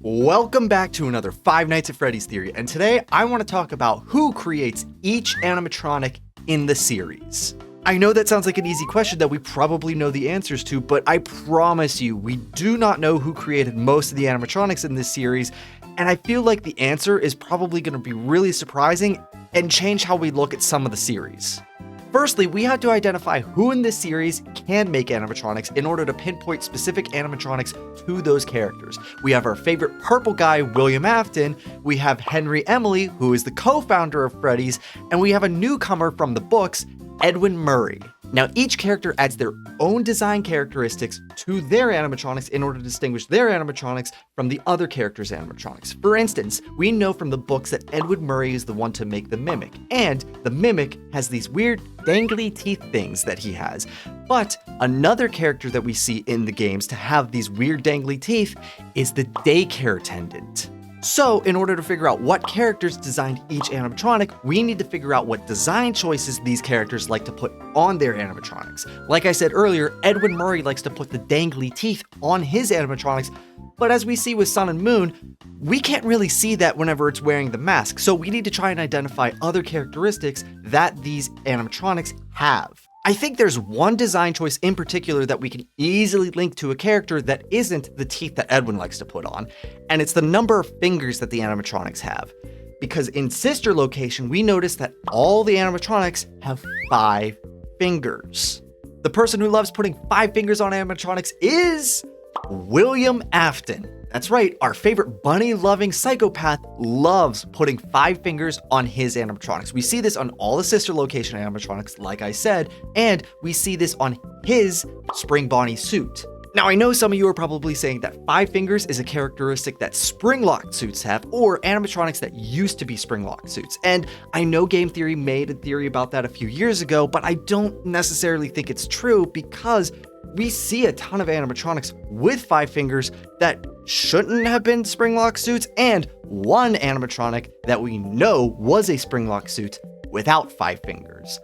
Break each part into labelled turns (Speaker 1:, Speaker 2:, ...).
Speaker 1: Welcome back to another Five Nights at Freddy's theory, and today I want to talk about who creates each animatronic in the series. I know that sounds like an easy question that we probably know the answers to, but I promise you, we do not know who created most of the animatronics in this series, and I feel like the answer is probably going to be really surprising and change how we look at some of the series. Firstly, we had to identify who in this series can make animatronics in order to pinpoint specific animatronics to those characters. We have our favorite purple guy, William Afton, we have Henry Emily, who is the co-founder of Freddy's, and we have a newcomer from the books, Edwin Murray. Now, each character adds their own design characteristics to their animatronics in order to distinguish their animatronics from the other characters' animatronics. For instance, we know from the books that Edwin Murray is the one to make the Mimic, and the Mimic has these weird dangly teeth things that he has. But another character that we see in the games to have these weird dangly teeth is the daycare attendant. So, in order to figure out what characters designed each animatronic, we need to figure out what design choices these characters like to put on their animatronics. Like I said earlier, Edwin Murray likes to put the dangly teeth on his animatronics, but as we see with Sun and Moon, we can't really see that whenever it's wearing the mask, so we need to try and identify other characteristics that these animatronics have. I think there's one design choice in particular that we can easily link to a character that isn't the teeth that Edwin likes to put on, and it's the number of fingers that the animatronics have. Because in Sister Location, we notice that all the animatronics have 5 fingers. The person who loves putting 5 fingers on animatronics is William Afton. That's right, our favorite bunny-loving psychopath loves putting 5 fingers on his animatronics. We see this on all the Sister Location animatronics, like I said, and we see this on his Spring Bonnie suit. Now, I know some of you are probably saying that 5 fingers is a characteristic that spring-locked suits have, or animatronics that used to be spring-locked suits. And I know Game Theory made a theory about that a few years ago, but I don't necessarily think it's true because we see a ton of animatronics with 5 fingers that shouldn't have been spring-lock suits, and one animatronic that we know was a spring-lock suit without 5 fingers.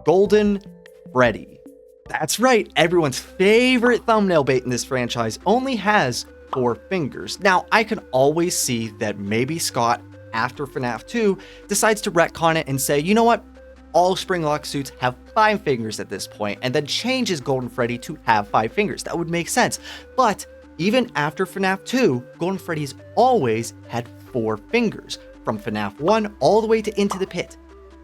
Speaker 1: Golden Freddy. That's right, everyone's favorite thumbnail bait in this franchise only has 4 fingers. Now, I can always see that maybe Schlatt, after FNAF 2, decides to retcon it and say, you know what? All spring-lock suits have 5 fingers at this point, and then changes Golden Freddy to have 5 fingers. That would make sense. But even after FNAF 2, Golden Freddy's always had 4 fingers. From FNAF 1 all the way to Into the Pit.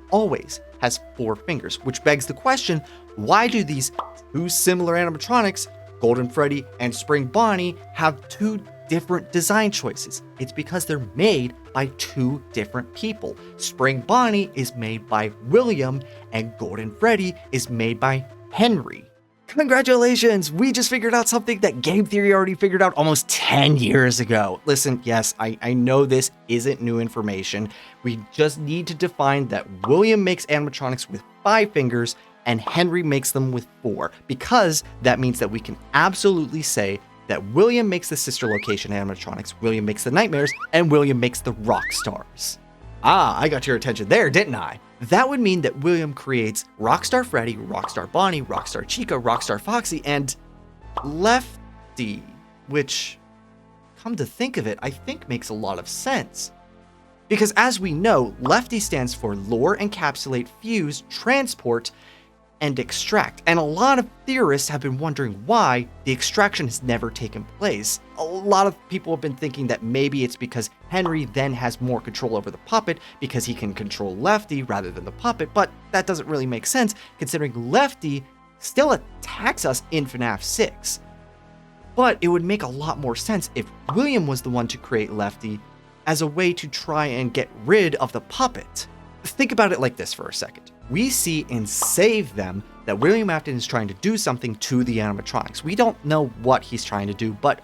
Speaker 1: Always has 4 fingers, which begs the question, why do these 2 similar animatronics, Golden Freddy and Spring Bonnie, have 2 different design choices? It's because they're made by 2 different people. Spring Bonnie is made by William, and Golden Freddy is made by Henry. Congratulations! We just figured out something that Game Theory already figured out almost 10 years ago. Listen, yes, I know this isn't new information. We just need to define that William makes animatronics with 5 fingers and Henry makes them with 4, because that means that we can absolutely say that William makes the Sister Location animatronics, William makes the Nightmares, and William makes the Rock Stars. Ah, I got your attention there, didn't I? That would mean that William creates Rockstar Freddy, Rockstar Bonnie, Rockstar Chica, Rockstar Foxy, and Lefty, which, come to think of it, I think makes a lot of sense. Because as we know, Lefty stands for Lure, Encapsulate, Fuse, Transport, and Extract, and a lot of theorists have been wondering why the extraction has never taken place. A lot of people have been thinking that maybe it's because Henry then has more control over the puppet because he can control Lefty rather than the puppet, but that doesn't really make sense considering Lefty still attacks us in FNAF 6. But it would make a lot more sense if William was the one to create Lefty as a way to try and get rid of the puppet. Think about it like this for a second. We see in Save Them that William Afton is trying to do something to the animatronics. We don't know what he's trying to do, but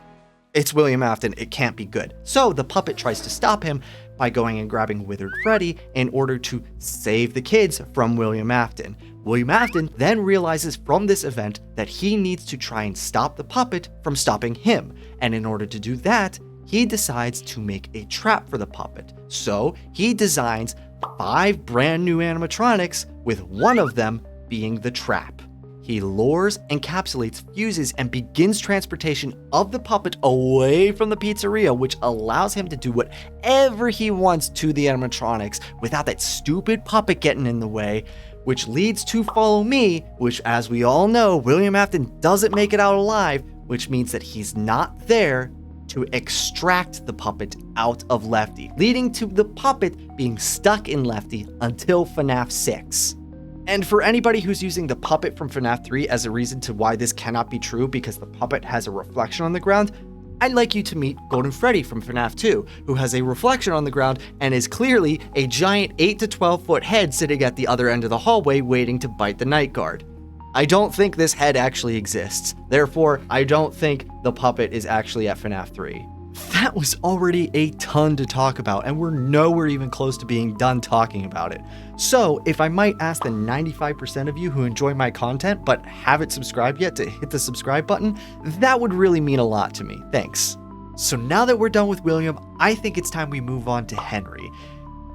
Speaker 1: it's William Afton, it can't be good. So the puppet tries to stop him by going and grabbing Withered Freddy in order to save the kids from William Afton. William Afton then realizes from this event that he needs to try and stop the puppet from stopping him, and in order to do that, he decides to make a trap for the puppet. So he designs 5 brand new animatronics, with one of them being the trap. He lures, encapsulates, fuses, and begins transportation of the puppet away from the pizzeria, which allows him to do whatever he wants to the animatronics without that stupid puppet getting in the way, which leads to Follow Me, which, as we all know, William Afton doesn't make it out alive, which means that he's not there to extract the puppet out of Lefty, leading to the puppet being stuck in Lefty until FNAF 6. And for anybody who's using the puppet from FNAF 3 as a reason to why this cannot be true because the puppet has a reflection on the ground, I'd like you to meet Golden Freddy from FNAF 2, who has a reflection on the ground and is clearly a giant 8 to 12 foot head sitting at the other end of the hallway waiting to bite the night guard. I don't think this head actually exists. Therefore, I don't think the puppet is actually at FNAF 3. That was already a ton to talk about, and we're nowhere even close to being done talking about it. So, if I might ask the 95% of you who enjoy my content but haven't subscribed yet to hit the subscribe button, that would really mean a lot to me. Thanks. So now that we're done with William, I think it's time we move on to Henry.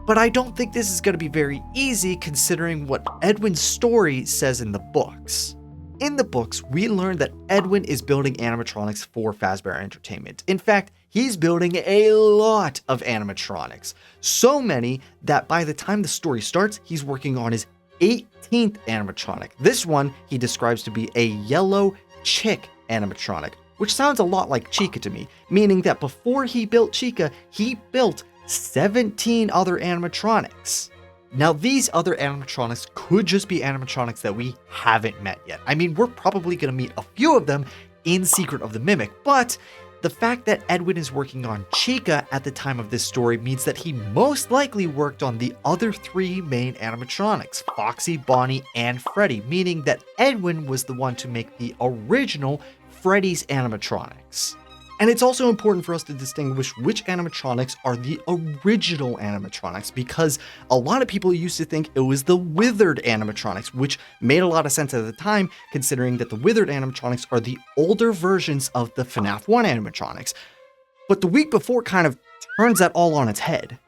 Speaker 1: But I don't think this is going to be very easy considering what Edwin's story says in the books. In the books, we learn that Edwin is building animatronics for Fazbear Entertainment. In fact, he's building a lot of animatronics. So many that by the time the story starts, he's working on his 18th animatronic. This one he describes to be a yellow chick animatronic, which sounds a lot like Chica to me, meaning that before he built Chica, he built 17 other animatronics. Now, these other animatronics could just be animatronics that we haven't met yet. I mean, we're probably going to meet a few of them in Secret of the Mimic, but the fact that Edwin is working on Chica at the time of this story means that he most likely worked on the other 3 main animatronics, Foxy, Bonnie, and Freddy, meaning that Edwin was the one to make the original Freddy's animatronics. And it's also important for us to distinguish which animatronics are the original animatronics, because a lot of people used to think it was the Withered animatronics, which made a lot of sense at the time, considering that the Withered animatronics are the older versions of the FNAF 1 animatronics. But the week before kind of turns that all on its head.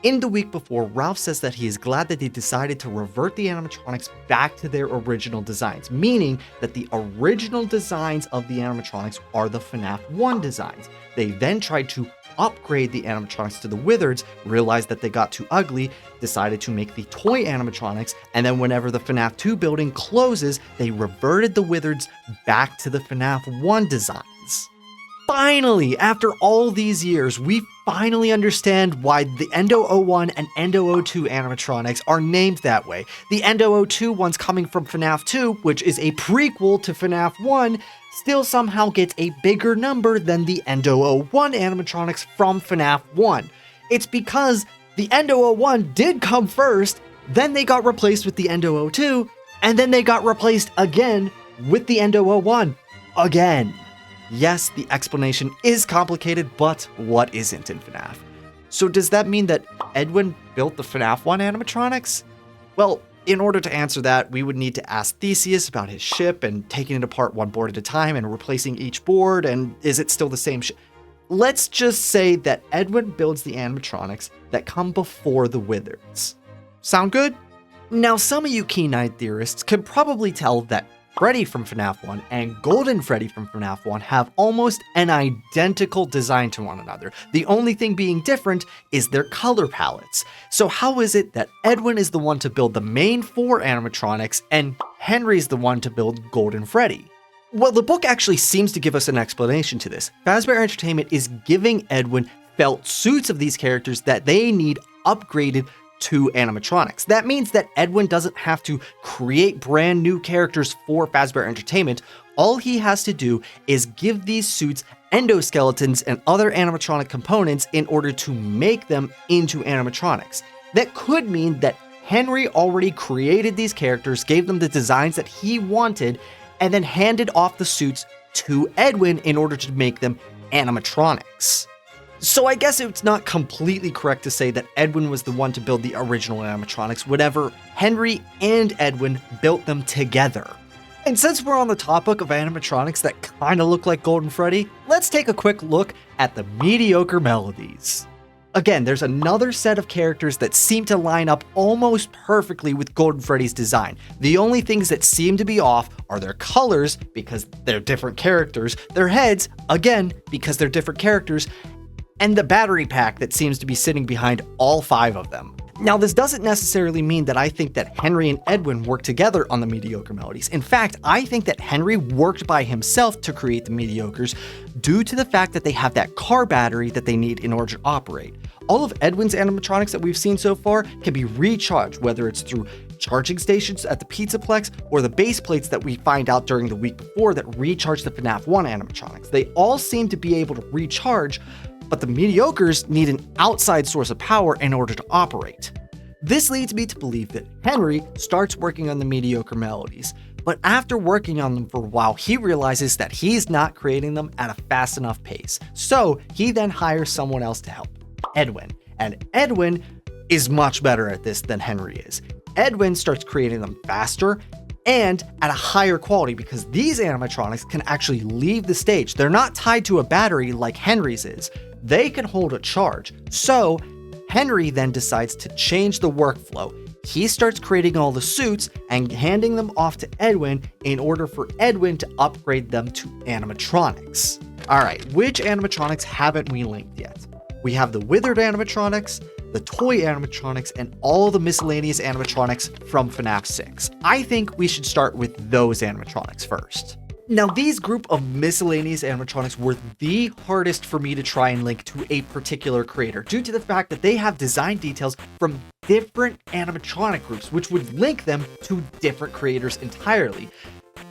Speaker 1: In the week before, Ralph says that he is glad that they decided to revert the animatronics back to their original designs, meaning that the original designs of the animatronics are the FNAF 1 designs. They then tried to upgrade the animatronics to the Withereds, realized that they got too ugly, decided to make the toy animatronics, and then whenever the FNAF 2 building closes, they reverted the Withereds back to the FNAF 1 designs. Finally, after all these years, we finally understand why the Endo 01 and Endo 02 animatronics are named that way. The Endo 02 ones coming from FNAF 2, which is a prequel to FNAF 1, still somehow gets a bigger number than the Endo 01 animatronics from FNAF 1. It's because the Endo 01 did come first, then they got replaced with the Endo 02, and then they got replaced again with the Endo 01. Again. Yes, the explanation is complicated, but what isn't in FNAF? So does that mean that Edwin built the FNAF 1 animatronics? Well, in order to answer that, we would need to ask Theseus about his ship and taking it apart one board at a time and replacing each board, and is it still the same ship? Let's just say that Edwin builds the animatronics that come before the Withereds. Sound good? Now, some of you keen-eyed theorists could probably tell that Freddy from FNAF 1 and Golden Freddy from FNAF 1 have almost an identical design to one another. The only thing being different is their color palettes. So how is it that Edwin is the one to build the main 4 animatronics and Henry's the one to build Golden Freddy? Well, the book actually seems to give us an explanation to this. Fazbear Entertainment is giving Edwin felt suits of these characters that they need upgraded to animatronics. That means that Edwin doesn't have to create brand new characters for Fazbear Entertainment. All he has to do is give these suits endoskeletons and other animatronic components in order to make them into animatronics. That could mean that Henry already created these characters, gave them the designs that he wanted, and then handed off the suits to Edwin in order to make them animatronics. So I guess it's not completely correct to say that Edwin was the one to build the original animatronics, whenever Henry and Edwin built them together. And since we're on the topic of animatronics that kinda look like Golden Freddy, let's take a quick look at the mediocre melodies. Again, there's another set of characters that seem to line up almost perfectly with Golden Freddy's design. The only things that seem to be off are their colors, because they're different characters, their heads, again, because they're different characters, and the battery pack that seems to be sitting behind all 5 of them. Now, this doesn't necessarily mean that I think that Henry and Edwin worked together on the mediocre melodies. In fact, I think that Henry worked by himself to create the mediocres due to the fact that they have that car battery that they need in order to operate. All of Edwin's animatronics that we've seen so far can be recharged, whether it's through charging stations at the Pizzaplex or the base plates that we find out during the week before that recharge the FNAF 1 animatronics. They all seem to be able to recharge, but the mediocres need an outside source of power in order to operate. This leads me to believe that Henry starts working on the mediocre melodies, but after working on them for a while, he realizes that he's not creating them at a fast enough pace. So he then hires someone else to help, Edwin. And Edwin is much better at this than Henry is. Edwin starts creating them faster and at a higher quality because these animatronics can actually leave the stage. They're not tied to a battery like Henry's is. They can hold a charge. So Henry then decides to change the workflow. He starts creating all the suits and handing them off to Edwin in order for Edwin to upgrade them to animatronics. All right, which animatronics haven't we linked yet? We have the Withered animatronics, the toy animatronics, and all the miscellaneous animatronics from FNAF 6. I think we should start with those animatronics first. Now, these group of miscellaneous animatronics were the hardest for me to try and link to a particular creator due to the fact that they have design details from different animatronic groups, which would link them to different creators entirely.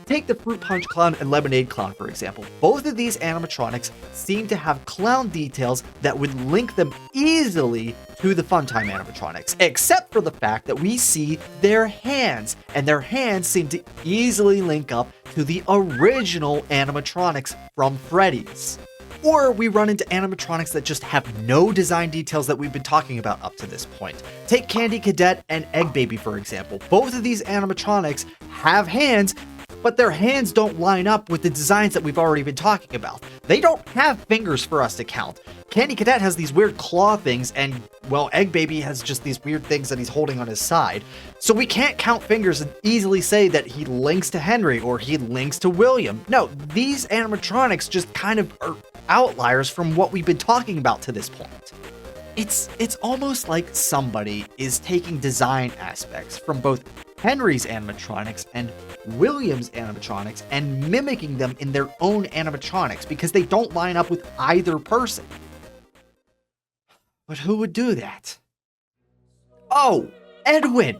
Speaker 1: Take the Fruit Punch Clown and Lemonade Clown, for example. Both of these animatronics seem to have clown details that would link them easily to the Funtime animatronics, except for the fact that we see their hands, and their hands seem to easily link up to the original animatronics from Freddy's. Or we run into animatronics that just have no design details that we've been talking about up to this point. Take Candy Cadet and Egg Baby, for example. Both of these animatronics have hands, but their hands don't line up with the designs that we've already been talking about. They don't have fingers for us to count. Candy Cadet has these weird claw things, and, well, Egg Baby has just these weird things that he's holding on his side. So we can't count fingers and easily say that he links to Henry or he links to William. No, these animatronics just kind of are outliers from what we've been talking about to this point. It's almost like somebody is taking design aspects from both Henry's animatronics and William's animatronics and mimicking them in their own animatronics because they don't line up with either person. But who would do that? Oh, Edwin!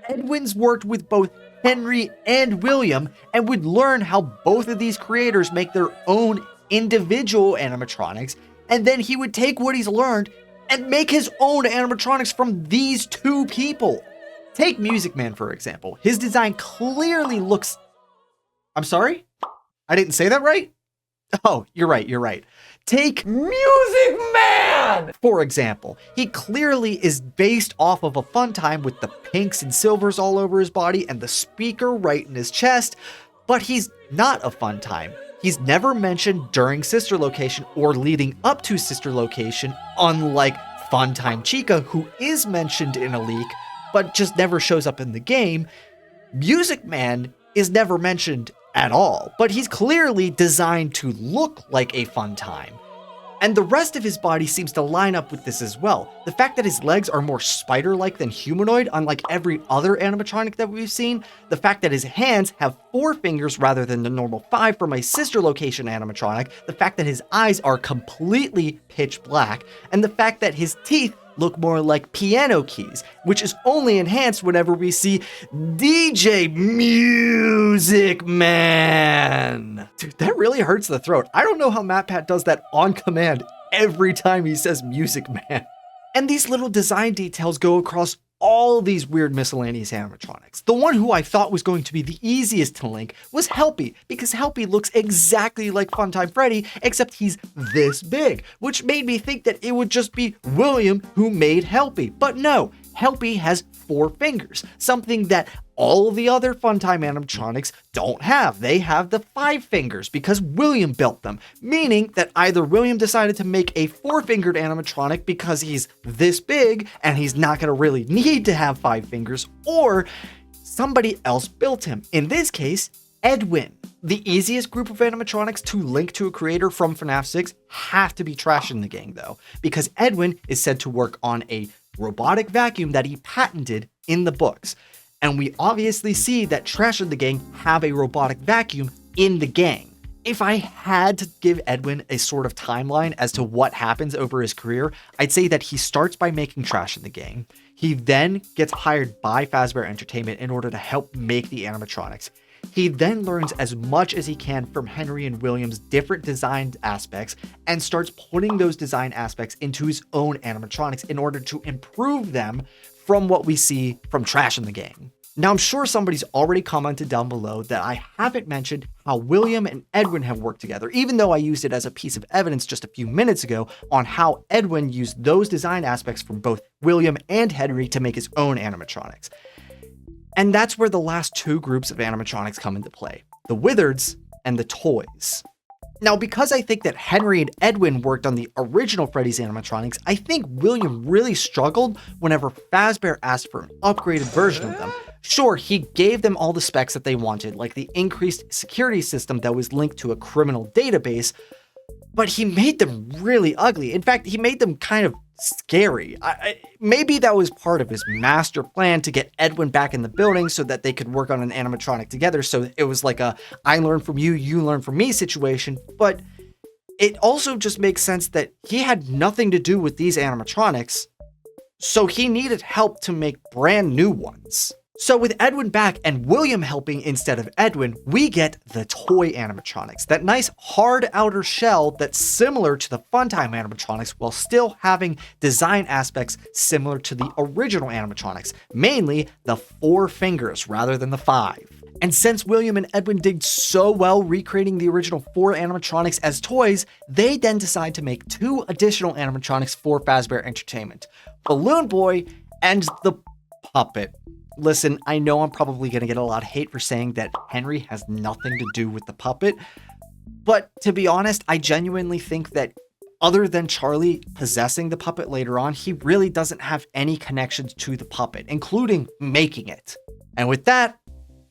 Speaker 1: Edwin's worked with both Henry and William and would learn how both of these creators make their own individual animatronics, and then he would take what he's learned and make his own animatronics from these two people. Take Music Man, for example. His design clearly looks... I'm sorry? I didn't say that right? Oh, you're right. Take Music Man! For example, he clearly is based off of a Funtime with the pinks and silvers all over his body and the speaker right in his chest, but he's not a Funtime. He's never mentioned during Sister Location or leading up to Sister Location, unlike Funtime Chica, who is mentioned in a leak, but just never shows up in the game. Music Man is never mentioned at all, but he's clearly designed to look like a Funtime. And the rest of his body seems to line up with this as well. The fact that his legs are more spider-like than humanoid, unlike every other animatronic that we've seen, the fact that his hands have 4 fingers rather than the normal 5 for my Sister Location animatronic, the fact that his eyes are completely pitch black, and the fact that his teeth look more like piano keys, which is only enhanced whenever we see DJ Music Man. Dude, that really hurts the throat. I don't know how MatPat does that on command every time he says Music Man. And these little design details go across all these weird miscellaneous animatronics. The one who I thought was going to be the easiest to link was Helpy, because Helpy looks exactly like Funtime Freddy, except he's this big, which made me think that it would just be William who made Helpy. But no, Helpy has 4 fingers, something that all the other Funtime animatronics don't have. They have the 5 fingers because William built them, meaning that either William decided to make a 4-fingered animatronic because he's this big and he's not going to really need to have 5 fingers, or somebody else built him. In this case, Edwin. The easiest group of animatronics to link to a creator from FNAF 6 have to be Trash in the Gang though, because Edwin is said to work on a robotic vacuum that he patented in the books. And we obviously see that Trash in the Gang have a robotic vacuum in the gang. If I had to give Edwin a sort of timeline as to what happens over his career, I'd say that he starts by making Trash in the Gang. He then gets hired by Fazbear Entertainment in order to help make the animatronics. He then learns as much as he can from Henry and William's different design aspects and starts putting those design aspects into his own animatronics in order to improve them from what we see from Trash in the Gang. Now, I'm sure somebody's already commented down below that I haven't mentioned how William and Edwin have worked together, even though I used it as a piece of evidence just a few minutes ago on how Edwin used those design aspects from both William and Henry to make his own animatronics. And that's where the last 2 groups of animatronics come into play, the Withereds and the Toys. Now, because I think that Henry and Edwin worked on the original Freddy's animatronics, I think William really struggled whenever Fazbear asked for an upgraded version of them. Sure, he gave them all the specs that they wanted, like the increased security system that was linked to a criminal database, but he made them really ugly. In fact, he made them kind of scary. Maybe that was part of his master plan to get Edwin back in the building so that they could work on an animatronic together. So it was like a I learn from you, you learn from me situation. But it also just makes sense that he had nothing to do with these animatronics, so he needed help to make brand new ones. So with Edwin back and William helping instead of Edwin, we get the toy animatronics, that nice hard outer shell that's similar to the Funtime animatronics while still having design aspects similar to the original animatronics, mainly the 4 fingers rather than the 5. And since William and Edwin did so well recreating the original 4 animatronics as toys, they then decide to make 2 additional animatronics for Fazbear Entertainment, Balloon Boy and the Puppet. Listen, I know I'm probably going to get a lot of hate for saying that Henry has nothing to do with the puppet, but to be honest, I genuinely think that other than Charlie possessing the puppet later on, he really doesn't have any connections to the puppet, including making it. And with that,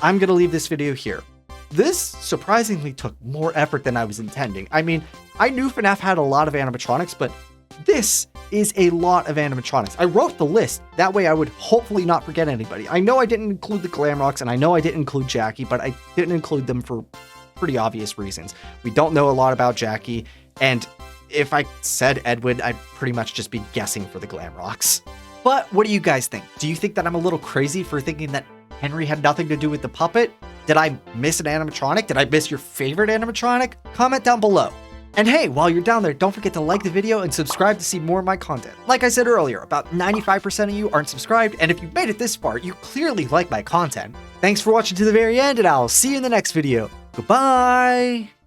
Speaker 1: I'm going to leave this video here. This surprisingly took more effort than I was intending. I mean, I knew FNAF had a lot of animatronics, but this is a lot of animatronics. I wrote the list, that way I would hopefully not forget anybody. I know I didn't include the Glamrocks, and I know I didn't include Jackie, but I didn't include them for pretty obvious reasons. We don't know a lot about Jackie, and if I said Edwin, I'd pretty much just be guessing for the Glamrocks. But what do you guys think? Do you think that I'm a little crazy for thinking that Henry had nothing to do with the puppet? Did I miss an animatronic? Did I miss your favorite animatronic? Comment down below. And hey, while you're down there, don't forget to like the video and subscribe to see more of my content. Like I said earlier, about 95% of you aren't subscribed, and if you've made it this far, you clearly like my content. Thanks for watching to the very end, and I'll see you in the next video. Goodbye!